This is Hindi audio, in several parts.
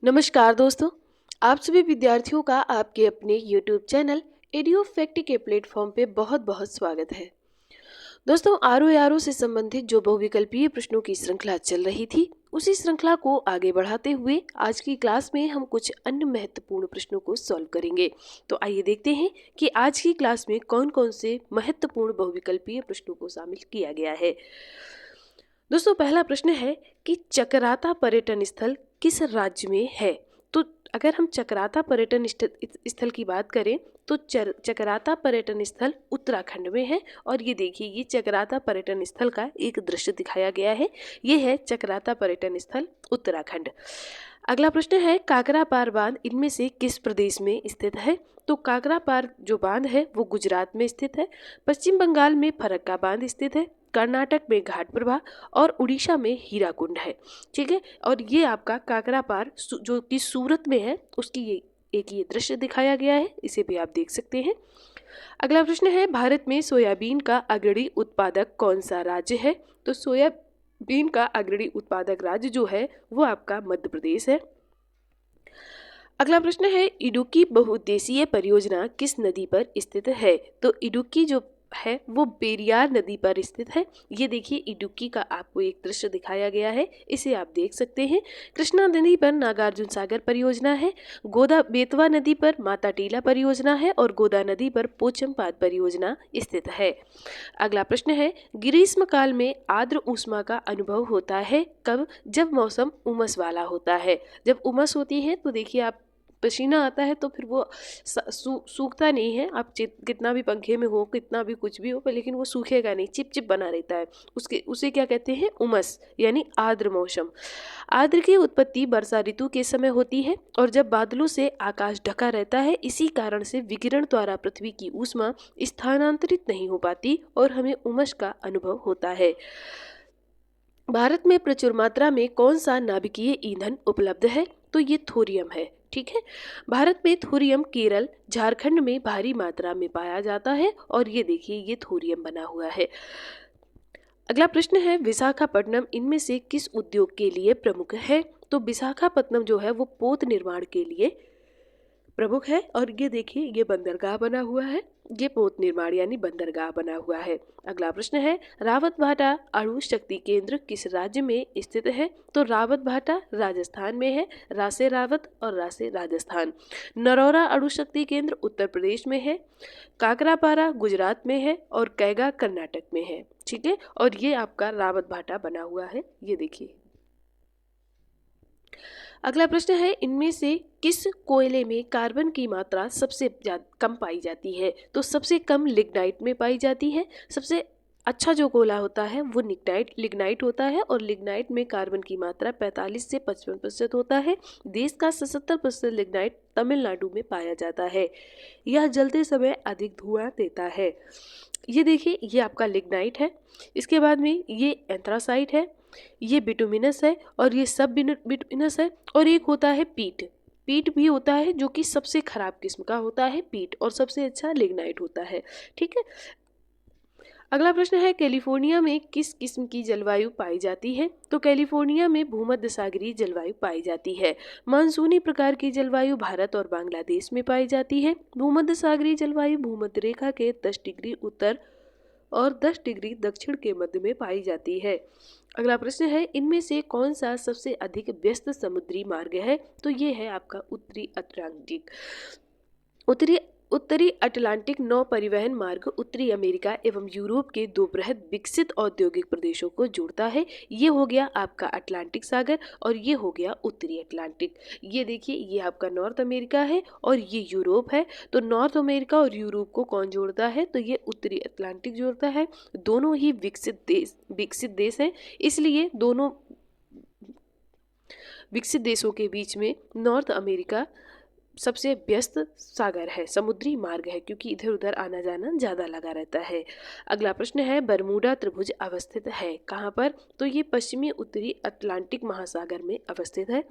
नमस्कार दोस्तों। आप सभी विद्यार्थियों का आपके अपने YouTube चैनल एडियो फैक्ट के प्लेटफॉर्म पे बहुत बहुत स्वागत है। दोस्तों, आर से संबंधित जो बहुविकल्पीय प्रश्नों की श्रृंखला चल रही थी, उसी श्रृंखला को आगे बढ़ाते हुए आज की क्लास में हम कुछ अन्य महत्वपूर्ण प्रश्नों को सॉल्व करेंगे। तो आइए देखते हैं कि आज की क्लास में कौन कौन से महत्वपूर्ण बहुविकल्पीय प्रश्नों को शामिल किया गया है। दोस्तों, पहला प्रश्न है कि चकराता पर्यटन स्थल किस राज्य में है। तो अगर हम चकराता पर्यटन स्थल की बात करें तो चकराता पर्यटन स्थल उत्तराखंड में है। और ये देखिए, ये चकराता पर्यटन स्थल का एक दृश्य दिखाया गया है। ये है चकराता पर्यटन स्थल उत्तराखंड। अगला प्रश्न है काकरापार बांध इनमें से किस प्रदेश में स्थित है। तो काकरापार जो बांध है वो गुजरात में स्थित है, पश्चिम बंगाल में फरक्का बांध स्थित है, कर्नाटक में घाट प्रभा और उड़ीसा में हीराकुंड है। ठीक है, और ये आपका काकरापार जो कि सूरत में है उसकी ये दृश्य दिखाया गया है, इसे भी आप देख सकते हैं। अगला प्रश्न है भारत में सोयाबीन का अग्रणी उत्पादक कौन सा राज्य है। तो सोयाबीन का अग्रणी उत्पादक राज्य जो है वो आपका मध्य प्रदेश है। अगला प्रश्न है इडुक्की बहुउद्देशीय परियोजना किस नदी पर स्थित है। तो इडुक्की जो है वो पेरियार नदी पर स्थित है। ये देखिए, इडुक्की का आपको एक दृश्य दिखाया गया है, इसे आप देख सकते हैं। कृष्णा नदी पर नागार्जुन सागर परियोजना है, गोदा बेतवा नदी पर माता टीला परियोजना है और गोदा नदी पर पोचमपाद परियोजना स्थित है। अगला प्रश्न है ग्रीष्म काल में आर्द्र ऊष्मा का अनुभव होता है कब। जब मौसम उमस वाला होता है। जब उमस होती है तो देखिए, आप पसीना आता है तो फिर वो सूखता नहीं है। आप कितना भी पंखे में हो, कितना भी कुछ भी हो, पर लेकिन वो सूखेगा नहीं, चिपचिप बना रहता है। उसे क्या कहते हैं, उमस, यानी आर्द्र मौसम। आर्द्र की उत्पत्ति वर्षा ऋतु के समय होती है और जब बादलों से आकाश ढका रहता है। इसी कारण से विकिरण द्वारा पृथ्वी की ऊष्मा स्थानांतरित नहीं हो पाती और हमें उमस का अनुभव होता है। भारत में प्रचुर मात्रा में कौन सा नाभिकीय ईंधन उपलब्ध है। तो ये थोरियम है। ठीक है, भारत में थोरियम केरल झारखंड में भारी मात्रा में पाया जाता है और ये देखिए, ये थोरियम बना हुआ है। अगला प्रश्न है विशाखापट्टनम इनमें से किस उद्योग के लिए प्रमुख है। तो विशाखापट्टनम जो है वो पोत निर्माण के लिए प्रमुख है और ये देखिए, ये बंदरगाह बना हुआ है। ये पोत निर्माण यानी बंदरगाह बना हुआ है। अगला प्रश्न है रावत भाटा अणु शक्ति केंद्र किस राज्य में स्थित है। तो रावत भाटा राजस्थान में है, रासे रावत और रासे राजस्थान। नरौरा अणु शक्ति केंद्र उत्तर प्रदेश में है, काकरापारा गुजरात में है और कैगा कर्नाटक में है। ठीक है, और ये आपका रावत भाटा बना हुआ है, ये देखिए। अगला प्रश्न है इनमें से किस कोयले में कार्बन की मात्रा सबसे कम पाई जाती है। तो सबसे कम लिग्नाइट में पाई जाती है। सबसे अच्छा जो कोयला होता है वो लिग्नाइट होता है और लिग्नाइट में कार्बन की मात्रा 45 से 55% होता है। देश का 77% लिग्नाइट तमिलनाडु में पाया जाता है। यह जलते समय अधिक धुआं देता है। ये देखिए, ये आपका लिग्नाइट है। इसके बाद में ये एंथ्रासाइट है, ये बिटुमिनस है और ये सब बिटुमिनस है। और एक होता है पीट भी होता है जो कि सबसे खराब किस्म का होता है पीट, और सबसे अच्छा लिग्नाइट होता है। ठीक है, अगला प्रश्न है कैलिफोर्निया में किस किस्म की जलवायु पाई जाती है। तो कैलिफोर्निया में भूमध्य सागरीय जलवायु पाई जाती है। मानसूनी प्रकार की जलवायु भारत और बांग्लादेश में पाई जाती है। भूमध्य सागरीय जलवायु भूमध्य रेखा के 10 डिग्री उत्तर और 10 डिग्री दक्षिण के मध्य में पाई जाती है। अगला प्रश्न है इनमें से कौन सा सबसे अधिक व्यस्त समुद्री मार्ग है। तो ये है आपका उत्तरी अटलांटिक नौ परिवहन मार्ग उत्तरी अमेरिका एवं यूरोप के दो बृहद विकसित औद्योगिक प्रदेशों को जोड़ता है। ये हो गया आपका अटलांटिक सागर और ये हो गया उत्तरी अटलांटिक। ये देखिए, ये आपका नॉर्थ अमेरिका है और ये यूरोप है। तो नॉर्थ अमेरिका और यूरोप को कौन जोड़ता है। तो ये उत्तरी अटलांटिक जोड़ता है। दोनों ही विकसित देश हैं, इसलिए दोनों विकसित देशों के बीच में नॉर्थ अमेरिका सबसे व्यस्त सागर है, समुद्री मार्ग है, क्योंकि इधर उधर आना जाना ज़्यादा लगा रहता है। अगला प्रश्न है बरमूडा त्रिभुज अवस्थित है कहाँ पर। तो ये पश्चिमी उत्तरी अटलांटिक महासागर में अवस्थित है।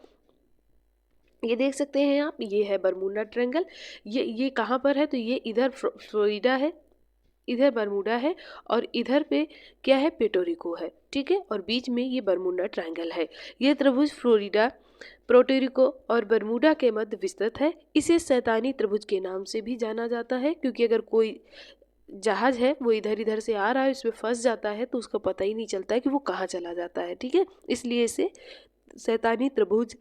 ये देख सकते हैं आप, ये है बरमूडा ट्रायंगल। ये कहाँ पर है। तो ये इधर फ्लोरिडा है, इधर बरमूडा है और इधर पे क्या है, पेटोरिको है। ठीक है, और बीच में ये बरमूडा ट्रायंगल है। ये त्रिभुज फ्लोरिडा प्रोटोरिको और बरमूडा के मध्य विस्तृत है। इसे शैतानी त्रिभुज के नाम से भी जाना जाता है, क्योंकि अगर कोई जहाज है वो इधर इधर से आ रहा है, उसमें फंस जाता है तो उसको पता ही नहीं चलता है कि वो कहाँ चला जाता है। ठीक है, इसलिए इसे शैतानी त्रिभुज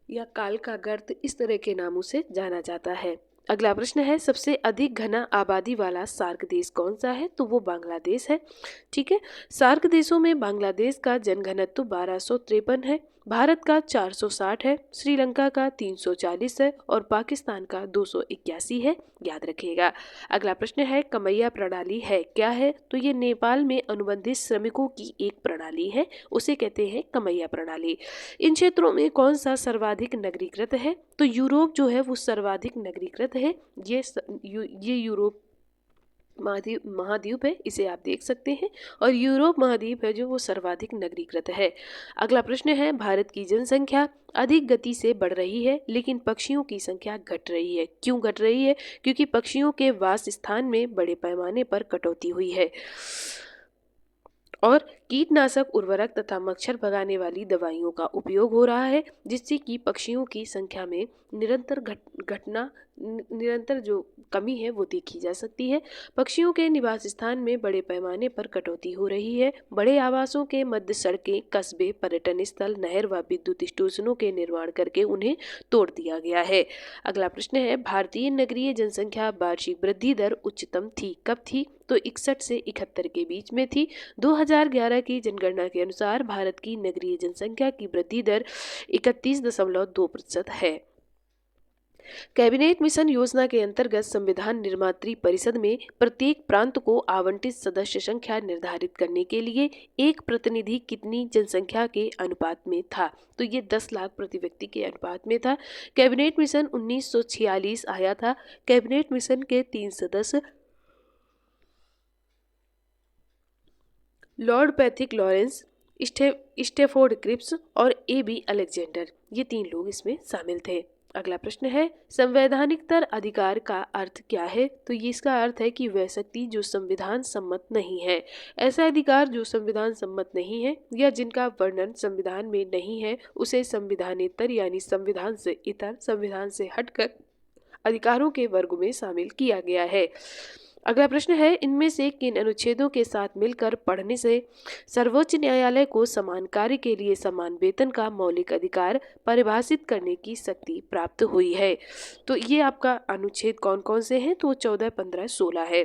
या काल का गर्त इस तरह के नामों से जाना जाता है। अगला प्रश्न है, सबसे अधिक घना आबादी वाला सार्क देश कौन सा है? तो वो बांग्लादेश है। ठीक है, सार्क देशों में बांग्लादेश का जनघनत्व 1253 है, भारत का 460 है, श्रीलंका का 340 है और पाकिस्तान का 281 है। याद रखिएगा। अगला प्रश्न है, कमैया प्रणाली है क्या है? तो ये नेपाल में अनुबंधित श्रमिकों की एक प्रणाली है, उसे कहते हैं कमैया प्रणाली। इन क्षेत्रों में कौन सा सर्वाधिक नगरीकृत है? तो यूरोप जो है वो सर्वाधिक नगरीकृत है। ये यूरोप महाद्वीप है, इसे आप देख सकते हैं, और यूरोप महाद्वीप है जो वो सर्वाधिक नगरीकृत है। अगला प्रश्न है, भारत की जनसंख्या अधिक गति से बढ़ रही है लेकिन पक्षियों की संख्या घट रही है। क्यों घट रही है? क्योंकि पक्षियों के वास स्थान में बड़े पैमाने पर कटौती हुई है और कीटनाशक, उर्वरक तथा मच्छर भगाने वाली दवाइयों का उपयोग हो रहा है, जिससे कि पक्षियों की संख्या में निरंतर जो कमी है वो देखी जा सकती है। पक्षियों के निवास स्थान में बड़े पैमाने पर कटौती हो रही है। बड़े आवासों के मध्य सड़कें, कस्बे, पर्यटन स्थल, नहर व विद्युत स्टेशनों के निर्माण करके उन्हें तोड़ दिया गया है। अगला प्रश्न है, भारतीय नगरीय जनसंख्या वार्षिक वृद्धि दर उच्चतम थी, कब थी? तो 61 से 71 के बीच में थी। 2011 की जनगणना के अनुसार भारत की नगरीय जनसंख्या की वृद्धि दर 31.2% है। कैबिनेट मिशन योजना के अंतर्गत संविधान निर्मात्री परिषद में प्रत्येक प्रांत को आवंटित सदस्य संख्या निर्धारित करने के लिए एक प्रतिनिधि कितनी जनसंख्या के अनुपात में था? तो ये 10 लाख प्रति व्यक्ति के अनुपात में था। कैबिनेट मिशन 1946 आया था। कैबिनेट मिशन के 3 सदस्य Lord Pethick Lawrence, Stafford Cripps और A.B. अलेक्जेंडर, ये 3 लोग इसमें शामिल थे। अगला प्रश्न है, संवैधानिकतर अधिकार का अर्थ क्या है? तो ये इसका अर्थ है कि वह शक्ति जो संविधान सम्मत नहीं है। ऐसा अधिकार जो संविधान सम्मत नहीं है या जिनका वर्णन संविधान में नहीं है उसे संविधानेतर यानी संविधान से इतर, संविधान से हटकर अधिकारों के वर्ग में शामिल किया गया है। अगला प्रश्न है, इनमें से किन अनुच्छेदों के साथ मिलकर पढ़ने से सर्वोच्च न्यायालय को समान कार्य के लिए समान वेतन का मौलिक अधिकार परिभाषित करने की शक्ति प्राप्त हुई है? तो ये आपका अनुच्छेद कौन कौन से हैं? तो 14, 15, 16 है।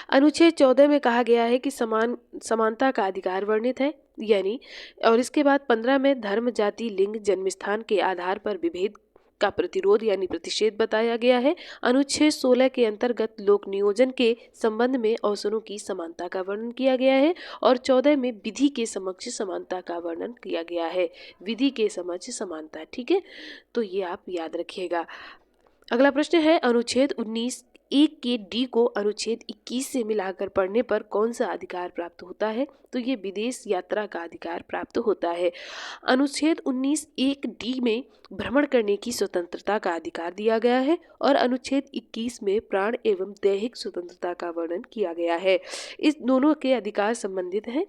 अनुच्छेद 14 में कहा गया है कि समानता का अधिकार वर्णित है, यानी, और इसके बाद 15 में धर्म, जाति, लिंग, जन्मस्थान के आधार पर विभेद का प्रतिरोध यानी प्रतिषेध बताया गया है। अनुच्छेद 16 के अंतर्गत लोक नियोजन के संबंध में अवसरों की समानता का वर्णन किया गया है और 14 में विधि के समक्ष समानता का वर्णन किया गया है। विधि के समक्ष समानता, ठीक है, तो ये आप याद रखिएगा। अगला प्रश्न है, अनुच्छेद 19(1) के डी को अनुच्छेद 21 से मिलाकर पढ़ने पर कौन सा अधिकार प्राप्त होता है? तो ये विदेश यात्रा का अधिकार प्राप्त होता है। अनुच्छेद 19(1) डी में भ्रमण करने की स्वतंत्रता का अधिकार दिया गया है और अनुच्छेद 21 में प्राण एवं दैहिक स्वतंत्रता का वर्णन किया गया है। इस दोनों के अधिकार संबंधित हैं,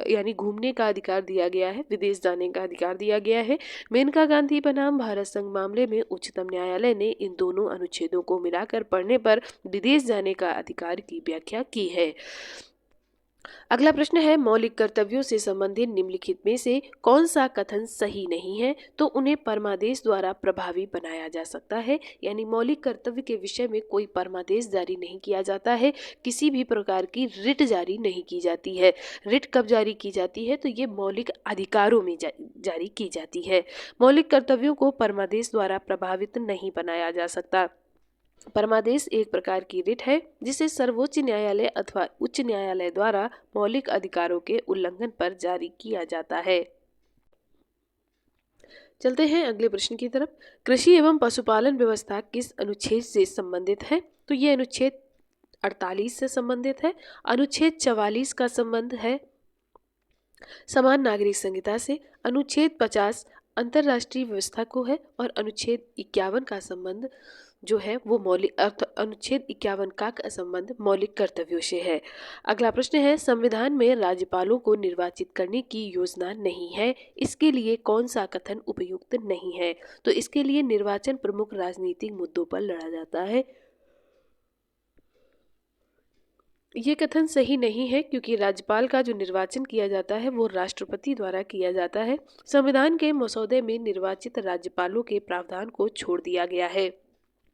यानी घूमने का अधिकार दिया गया है, विदेश जाने का अधिकार दिया गया है। मेनका गांधी बनाम भारत संघ मामले में उच्चतम न्यायालय ने इन दोनों अनुच्छेदों को मिलाकर पढ़ने पर विदेश जाने का अधिकार की व्याख्या की है। अगला प्रश्न है, मौलिक कर्तव्यों से संबंधित निम्नलिखित में से कौन सा कथन सही नहीं है? तो उन्हें परमादेश द्वारा प्रभावी बनाया जा सकता है, यानी मौलिक कर्तव्य के विषय में कोई परमादेश जारी नहीं किया जाता है, किसी भी प्रकार की रिट जारी नहीं की जाती है। रिट कब जारी की जाती है? तो ये मौलिक अधिकारों में जारी की जाती है। मौलिक कर्तव्यों को परमादेश द्वारा प्रभावित नहीं बनाया जा सकता। परमादेश एक प्रकार की रिट है जिसे सर्वोच्च न्यायालय अथवा उच्च न्यायालय द्वारा मौलिक अधिकारों के उल्लंघन पर जारी किया जाता है। चलते हैं अगले प्रश्न की तरफ। कृषि एवं पशुपालन व्यवस्था किस अनुच्छेद से संबंधित है? तो ये अनुच्छेद 48 से संबंधित है। अनुच्छेद 44 का संबंध है समान नागरिक संहिता से। अनुच्छेद 50 अंतर्राष्ट्रीय व्यवस्था को है और अनुच्छेद 51 का संबंध जो है वो मौलिक अर्थ अनुच्छेद 51 का संबंध मौलिक कर्तव्यों से है। अगला प्रश्न है, संविधान में राज्यपालों को निर्वाचित करने की योजना नहीं है, इसके लिए कौन सा कथन उपयुक्त नहीं है? तो इसके लिए निर्वाचन प्रमुख राजनीतिक मुद्दों पर लड़ा जाता है। ये कथन सही नहीं है, क्योंकि राज्यपाल का जो निर्वाचन किया जाता है वो राष्ट्रपति द्वारा किया जाता है। संविधान के मसौदे में निर्वाचित राज्यपालों के प्रावधान को छोड़ दिया गया है,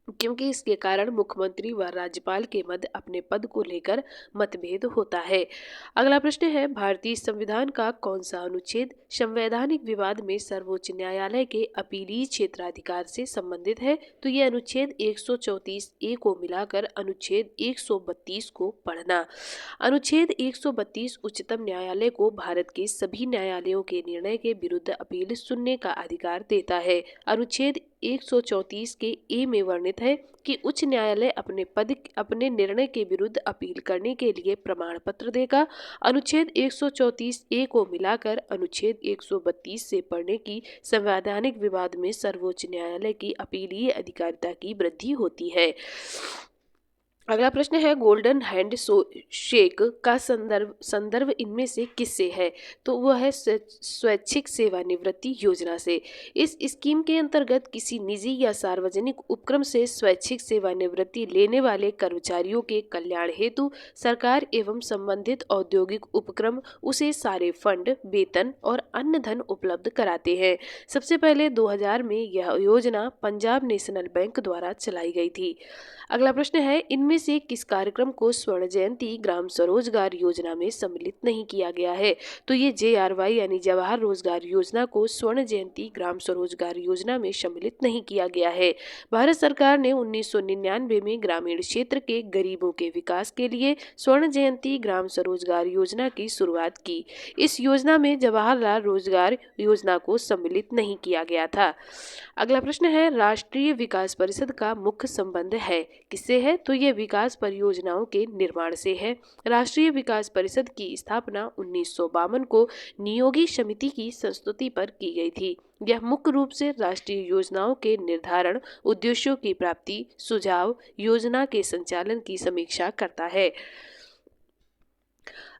क्योंकि इसके कारण मुख्यमंत्री व राज्यपाल के मध्य अपने पद को लेकर मतभेद होता है। अगला प्रश्न है, भारतीय संविधान का कौन सा अनुच्छेद संवैधानिक विवाद में सर्वोच्च न्यायालय के अपीलीय क्षेत्राधिकार से संबंधित है? तो ये अनुच्छेद 134 ए को मिलाकर अनुच्छेद 132 को पढ़ना। अनुच्छेद 132 उच्चतम न्यायालय को भारत के सभी न्यायालयों के निर्णय के विरुद्ध अपील सुनने का अधिकार देता है। अनुच्छेद 134 के ए में वर्णित है कि उच्च न्यायालय अपने निर्णय के विरुद्ध अपील करने के लिए प्रमाण पत्र देगा। अनुच्छेद 134 ए को मिलाकर अनुच्छेद 132 से पढ़ने की संवैधानिक विवाद में सर्वोच्च न्यायालय की अपीलीय अधिकारिता की वृद्धि होती है। अगला प्रश्न है, गोल्डन हैंड शेक का संदर्भ इनमें से किससे है? तो वह है स्वैच्छिक सेवानिवृत्ति योजना से। इस स्कीम के अंतर्गत किसी निजी या सार्वजनिक उपक्रम से स्वैच्छिक सेवानिवृत्ति लेने वाले कर्मचारियों के कल्याण हेतु सरकार एवं संबंधित औद्योगिक उपक्रम उसे सारे फंड, वेतन और अन्य धन उपलब्ध कराते हैं। सबसे पहले 2000 में यह योजना पंजाब नेशनल बैंक द्वारा चलाई गई थी। अगला प्रश्न है, इनमें से किस कार्यक्रम को स्वर्ण जयंती ग्राम स्वरोजगार योजना में सम्मिलित नहीं किया गया है? तो ये JRY यानी जवाहर रोजगार योजना को स्वर्ण जयंती ग्राम स्वरोजगार योजना में सम्मिलित नहीं किया गया है। भारत सरकार ने 1999 में ग्रामीण क्षेत्र के गरीबों के विकास के लिए स्वर्ण जयंती ग्राम स्वरोजगार योजना की शुरुआत की। इस योजना में जवाहरलाल रोजगार योजना को सम्मिलित नहीं किया गया था। अगला प्रश्न है, राष्ट्रीय विकास परिषद का मुख्य संबंध है किससे है? तो ये विकास परियोजनाओं के निर्माण से है। राष्ट्रीय विकास परिषद की स्थापना 1952 को नियोगी समिति की संस्तुति पर की गई थी। यह मुख्य रूप से राष्ट्रीय योजनाओं के निर्धारण, उद्देश्यों की प्राप्ति, सुझाव, योजना के संचालन की समीक्षा करता है।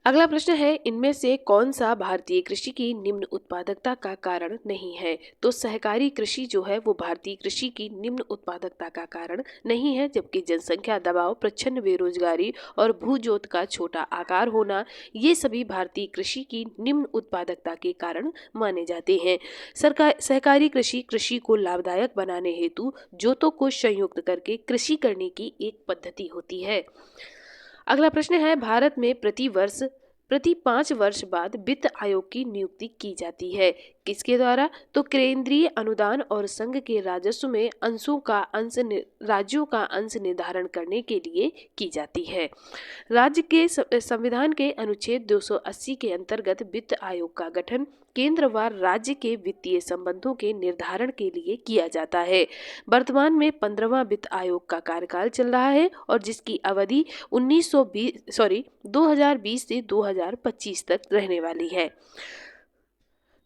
अगला प्रश्न है, इनमें से कौन सा भारतीय कृषि की निम्न उत्पादकता का कारण नहीं है? तो सहकारी कृषि जो है वो भारतीय कृषि की निम्न उत्पादकता का कारण नहीं है, जबकि जनसंख्या दबाव, प्रच्छन्न बेरोजगारी और भूजोत का छोटा आकार होना ये सभी भारतीय कृषि की निम्न उत्पादकता के कारण माने जाते हैं। सहकारी कृषि कृषि को लाभदायक बनाने हेतु जोतों को संयुक्त करके कृषि करने की एक पद्धति होती है। अगला प्रश्न है, भारत में प्रति 5 वर्ष बाद वित्त आयोग की नियुक्ति की जाती है किसके द्वारा? तो केंद्रीय अनुदान और संघ के राजस्व में राज्यों का अंश निर्धारण करने के लिए की जाती है। राज्य के संविधान के अनुच्छेद 280 के अंतर्गत वित्त आयोग का गठन केंद्र व राज्य के वित्तीय संबंधों के निर्धारण के लिए किया जाता है। वर्तमान में 15वां वित्त आयोग का कार्यकाल चल रहा है और जिसकी अवधि 2020 से 2025 तक रहने वाली है।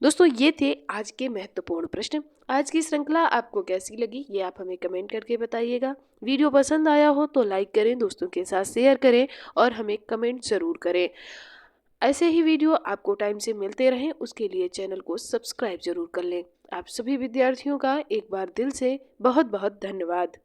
दोस्तों, ये थे आज के महत्वपूर्ण प्रश्न। आज की श्रृंखला आपको कैसी लगी ये आप हमें कमेंट करके बताइएगा। वीडियो पसंद आया हो तो लाइक करें, दोस्तों के साथ शेयर करें और हमें कमेंट जरूर करें। ऐसे ही वीडियो आपको टाइम से मिलते रहें उसके लिए चैनल को सब्सक्राइब जरूर कर लें। आप सभी विद्यार्थियों का एक बार दिल से बहुत बहुत धन्यवाद।